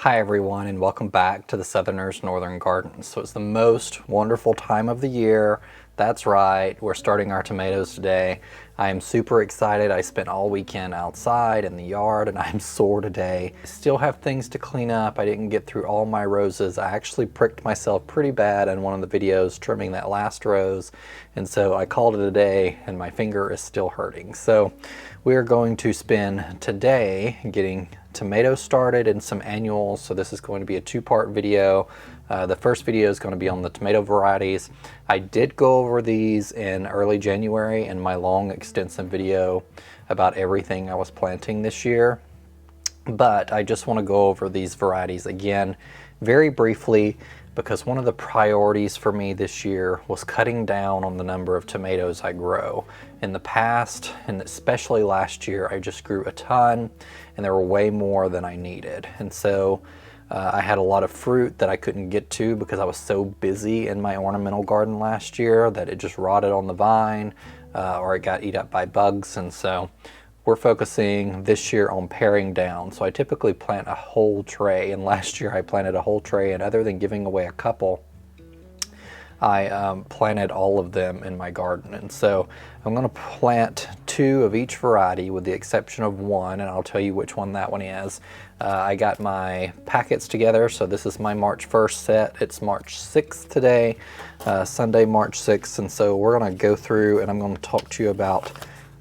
Hi everyone, and welcome back to the Southerners Northern Gardens. So it's the most wonderful time of the year. That's right, we're starting our tomatoes today. I am super excited. I spent all weekend outside in the yard and I'm sore today. I still have things to clean up. I didn't get through all my roses. I actually pricked myself pretty bad in one of the videos trimming that last rose, and so I called it a day and my finger is still hurting. So we are going to spend today getting tomatoes started and some annuals. So this is going to be a two-part video. The first video is going to be on the tomato varieties. I did go over these in early January in my long extensive video about everything I was planting this year, but I just want to go over these varieties again very briefly, because one of the priorities for me this year was cutting down on the number of tomatoes I grow. In the past, and especially last year, I just grew a ton and there were way more than I needed. And so I had a lot of fruit that I couldn't get to because I was so busy in my ornamental garden last year that it just rotted on the vine or it got eaten up by bugs. And so we're focusing this year on paring down. So I typically plant a whole tray, and last year I planted a whole tray, and other than giving away a couple, I planted all of them in my garden. And so I'm going to plant two of each variety with the exception of one, and I'll tell you which one that one is. I got my packets together, so this is my March 1st set. It's March 6th today, Sunday, March 6th, and so we're going to go through and I'm going to talk to you about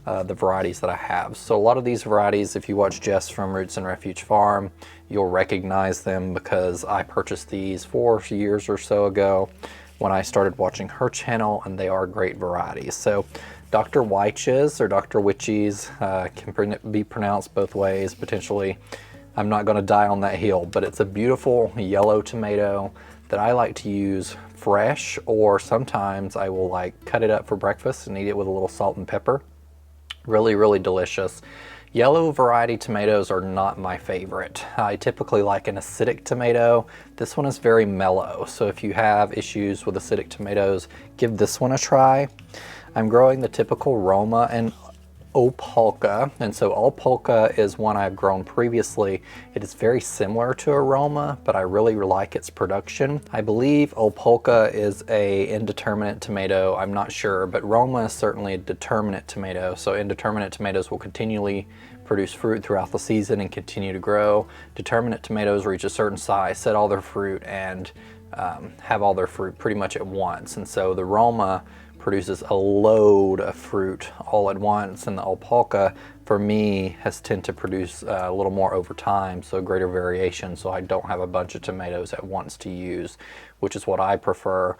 the varieties that I have. So a lot of these varieties, if you watch Jess from Roots and Refuge Farm, you'll recognize them because I purchased these 4 years or so ago when I started watching her channel, and they are great varieties. So Dr. Wyche's or Dr. Wyche's can be pronounced both ways potentially. I'm not going to die on that hill, but it's a beautiful yellow tomato that I like to use fresh, or sometimes I will like cut it up for breakfast and eat it with a little salt and pepper. Really, really delicious. Yellow variety tomatoes are not my favorite. I typically like an acidic tomato. This one is very mellow, so if you have issues with acidic tomatoes, give this one a try. I'm growing the typical Roma and 𝗤𝗏𝗏𝗘𝗢, and so 𝗤𝗏𝗏𝗘𝗢 is one I've grown previously. It is very similar to a Roma, but I really like its production. I believe 𝗤𝗏𝗏𝗘𝗢 is a indeterminate tomato. I'm not sure, but Roma is certainly a determinate tomato. So indeterminate tomatoes will continually produce fruit throughout the season and continue to grow. Determinate tomatoes reach a certain size, set all their fruit, and have all their fruit pretty much at once. And so the Roma produces a load of fruit all at once, and the 𝗤𝗏𝗏𝗘𝗢 for me has tended to produce a little more over time, so greater variation, so I don't have a bunch of tomatoes at once to use, which is what I prefer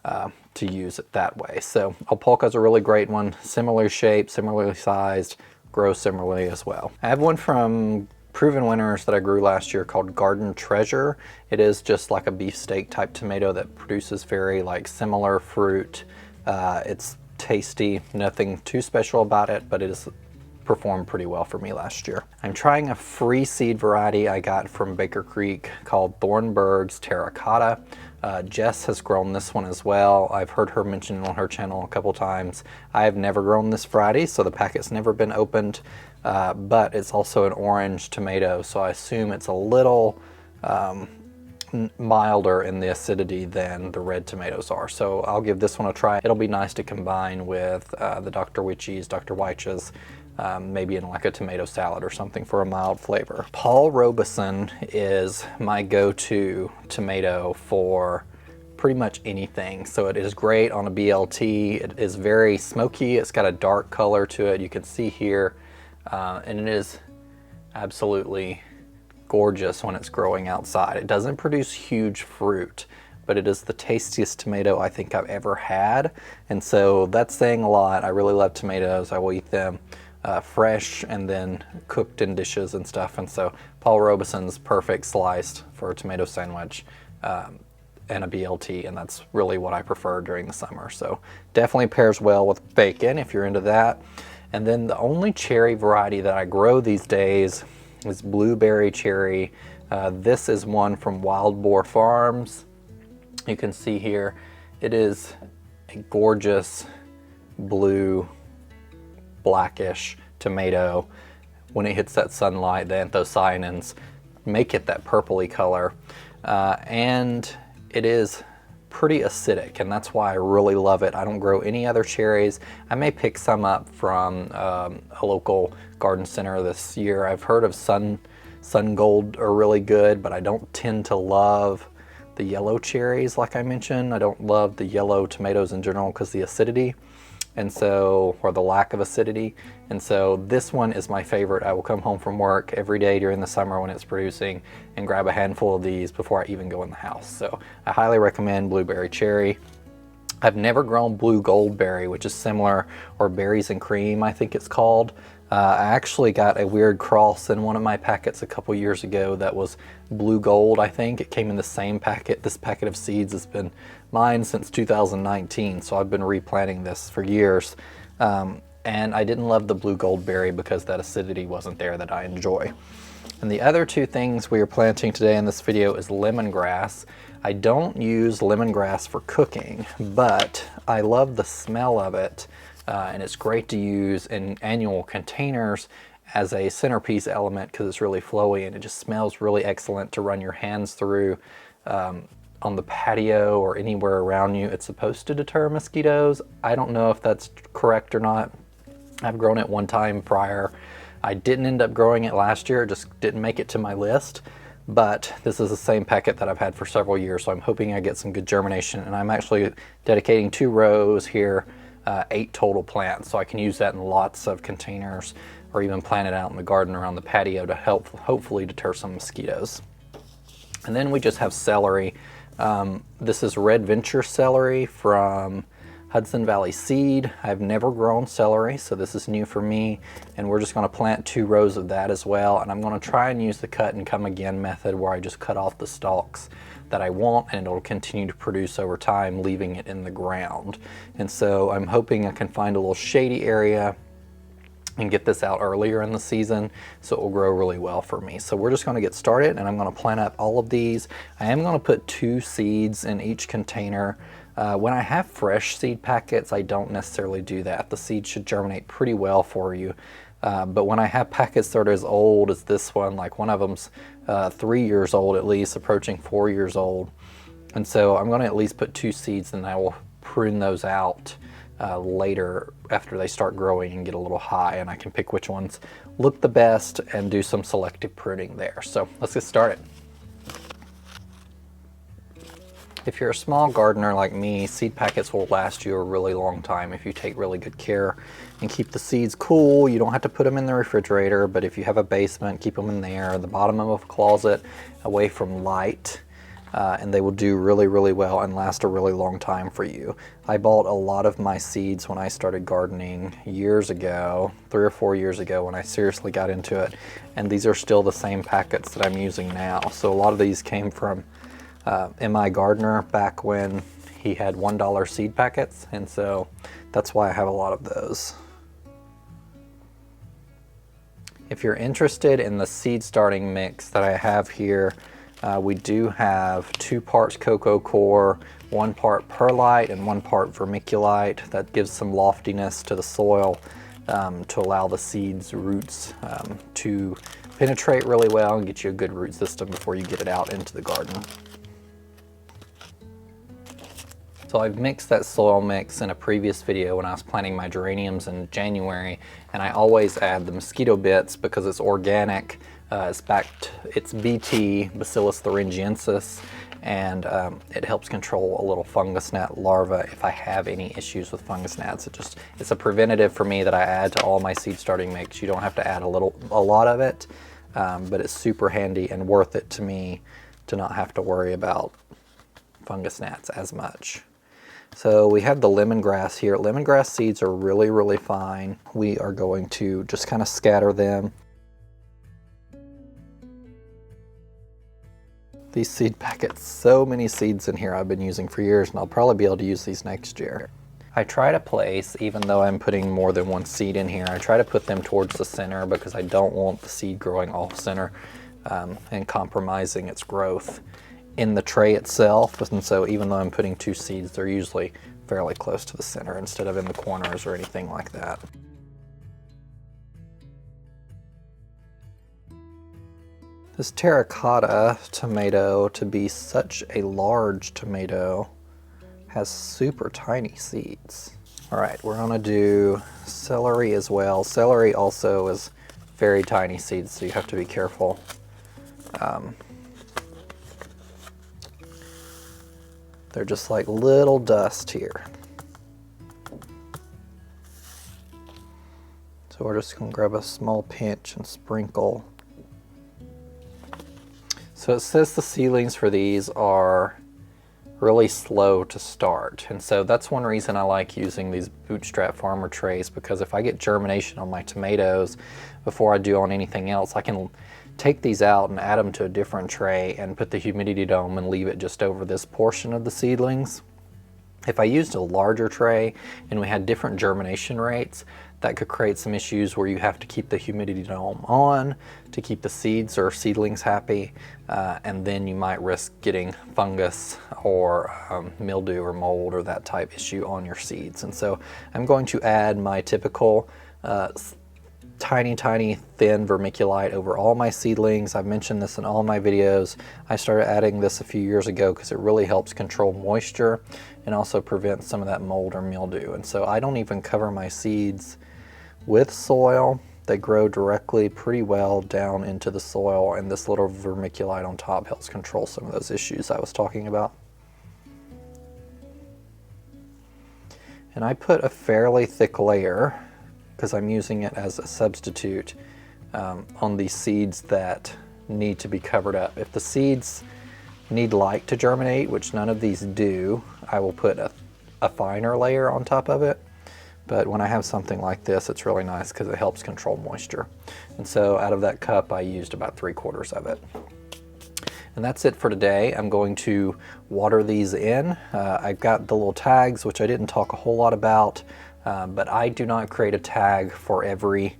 to use it that way. So 𝗤𝗏𝗏𝗘𝗢 is a really great one, similar shape, similarly sized, grows similarly as well. I have one from Proven Winners that I grew last year called Garden Treasure. It is just like a beefsteak type tomato that produces very like similar fruit. It's tasty, nothing too special about it, but it has performed pretty well for me last year. I'm trying a free seed variety I got from Baker Creek called Thornburg's Terra Cotta. Jess has grown this one as well. I've heard her mention it on her channel a couple times. I have never grown this variety, so the packet's never been opened, but it's also an orange tomato, so I assume it's a little milder in the acidity than the red tomatoes are. So I'll give this one a try. It'll be nice to combine with the Dr. Wyche's, Dr. Wyche's, maybe in like a tomato salad or something for a mild flavor. Paul Robeson is my go-to tomato for pretty much anything. So it is great on a BLT. It is very smoky. It's got a dark color to it. You can see here, and it is absolutely gorgeous when it's growing outside. It doesn't produce huge fruit, but it is the tastiest tomato I think I've ever had, and so that's saying a lot. I really love tomatoes. I will eat them fresh and then cooked in dishes and stuff, and so Paul Robeson's perfect sliced for a tomato sandwich and a BLT, and that's really what I prefer during the summer. So definitely pairs well with bacon if you're into that. And then the only cherry variety that I grow these days is blueberry cherry. This is one from Wild Boar Farms. You can see here, it is a gorgeous blue, blackish tomato. When it hits that sunlight, the anthocyanins make it that purpley color. And it is pretty acidic, and that's why I really love it. I don't grow any other cherries. I may pick some up from a local garden center this year. I've heard of Sun Gold are really good, but I don't tend to love the yellow cherries like I mentioned. I don't love the yellow tomatoes in general because the acidity, and so, or the lack of acidity. And so this one is my favorite. I will come home from work every day during the summer when it's producing and grab a handful of these before I even go in the house. So I highly recommend blueberry cherry. I've never grown blue goldberry, which is similar, or berries and cream, I think it's called. I actually got a weird cross in one of my packets a couple years ago that was blue gold, I think. It came in the same packet. This packet of seeds has been mine since 2019, so I've been replanting this for years. And I didn't love the blue goldberry because that acidity wasn't there that I enjoy. And the other two things we are planting today in this video is lemongrass. I don't use lemongrass for cooking, but I love the smell of it. And it's great to use in annual containers as a centerpiece element because it's really flowy and it just smells really excellent to run your hands through on the patio or anywhere around you. It's supposed to deter mosquitoes. I don't know if that's correct or not. I've grown it one time prior. I didn't end up growing it last year, it just didn't make it to my list. But this is the same packet that I've had for several years, so I'm hoping I get some good germination. And I'm actually dedicating 2 rows here, 8 total plants, so I can use that in lots of containers or even plant it out in the garden around the patio to help hopefully deter some mosquitoes. And then we just have celery. This is Red Venture celery from Hudson Valley Seed. I've never grown celery, so this is new for me, and we're just going to plant 2 rows of that as well. And I'm going to try and use the cut and come again method where I just cut off the stalks that I want, and it'll continue to produce over time, leaving it in the ground. And so I'm hoping I can find a little shady area and get this out earlier in the season so it will grow really well for me. So we're just going to get started, and I'm going to plant up all of these. I am going to put 2 seeds in each container. When I have fresh seed packets, I don't necessarily do that. The seeds should germinate pretty well for you. But when I have packets that are as old as this one, like one of them's 3 years old at least, approaching 4 years old. And so I'm going to at least put 2 seeds, and I will prune those out later after they start growing and get a little high, and I can pick which ones look the best and do some selective pruning there. So let's get started. If you're a small gardener like me, seed packets will last you a really long time if you take really good care and keep the seeds cool. You don't have to put them in the refrigerator, but if you have a basement, keep them in there, the bottom of a closet, away from light, and they will do really, really well and last a really long time for you. I bought a lot of my seeds when I started gardening years ago, 3 or 4 years ago when I seriously got into it, and these are still the same packets that I'm using now. So a lot of these came from M.I. Gardener back when he had $1 seed packets, and so that's why I have a lot of those. If you're interested in the seed starting mix that I have here, we do have 2 parts cocoa core, 1 part perlite, and 1 part vermiculite. That gives some loftiness to the soil to allow the seeds roots to penetrate really well and get you a good root system before you get it out into the garden. So I've mixed that soil mix in a previous video when I was planting my geraniums in January, and I always add the mosquito bits because it's organic. It's BT, Bacillus thuringiensis, and it helps control a little fungus gnat larva if I have any issues with fungus gnats. It's a preventative for me that I add to all my seed starting mix. You don't have to add a lot of it, but it's super handy and worth it to me to not have to worry about fungus gnats as much. So we have the lemongrass here. Lemongrass seeds are really, really fine. We are going to just kind of scatter them. These seed packets, so many seeds in here I've been using for years, and I'll probably be able to use these next year. I try to place, even though I'm putting more than 1 seed in here, I try to put them towards the center because I don't want the seed growing off center and compromising its growth in the tray itself. And so even though I'm putting 2 seeds, they're usually fairly close to the center instead of in the corners or anything like that. this 𝗓𝗏𝗘𝗢 tomato, to be such a large tomato, has super tiny seeds. All right, we're gonna do celery as well. Celery also is very tiny seeds, so you have to be careful. They're just like little dust here. So we're just gonna grab a small pinch and sprinkle. So it says the seedlings for these are really slow to start. And so that's one reason I like using these Bootstrap Farmer trays, because if I get germination on my tomatoes before I do on anything else, I can take these out and add them to a different tray and put the humidity dome and leave it just over this portion of the seedlings. If I used a larger tray and we had different germination rates, that could create some issues where you have to keep the humidity dome on to keep the seeds or seedlings happy, and then you might risk getting fungus or mildew or mold or that type issue on your seeds. And so I'm going to add my typical tiny thin vermiculite over all my seedlings. I've mentioned this in all my videos. I started adding this a few years ago because it really helps control moisture and also prevent some of that mold or mildew. And so I don't even cover my seeds with soil. They grow directly pretty well down into the soil, and this little vermiculite on top helps control some of those issues I was talking about. And I put a fairly thick layer because I'm using it as a substitute on these seeds that need to be covered up. If the seeds need light to germinate, which none of these do, I will put a finer layer on top of it. But when I have something like this, it's really nice because it helps control moisture. And so out of that cup, I used about 3/4 of it. And that's it for today. I'm going to water these in. I've got the little tags, which I didn't talk a whole lot about, but I do not create a tag for every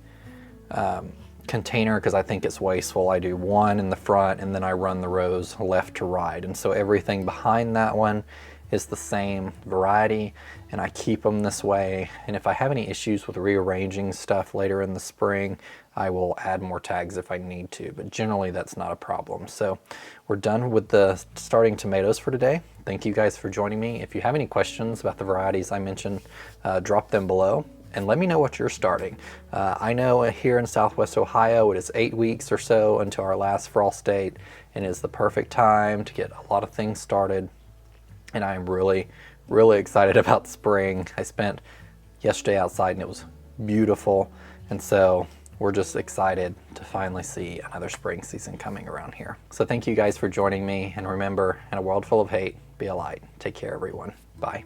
container because I think it's wasteful. I do one in the front and then I run the rows left to right. And so everything behind that one is the same variety, and I keep them this way. And if I have any issues with rearranging stuff later in the spring, I will add more tags if I need to, but generally that's not a problem. So we're done with the starting tomatoes for today. Thank you guys for joining me. If you have any questions about the varieties I mentioned, drop them below and let me know what you're starting. I know here in Southwest Ohio, it is 8 weeks or so until our last frost date, and it is the perfect time to get a lot of things started. And I am really excited about spring. I spent yesterday outside and it was beautiful. And so we're just excited to finally see another spring season coming around here. So thank you guys for joining me. And remember, in a world full of hate, be a light. Take care, everyone. Bye.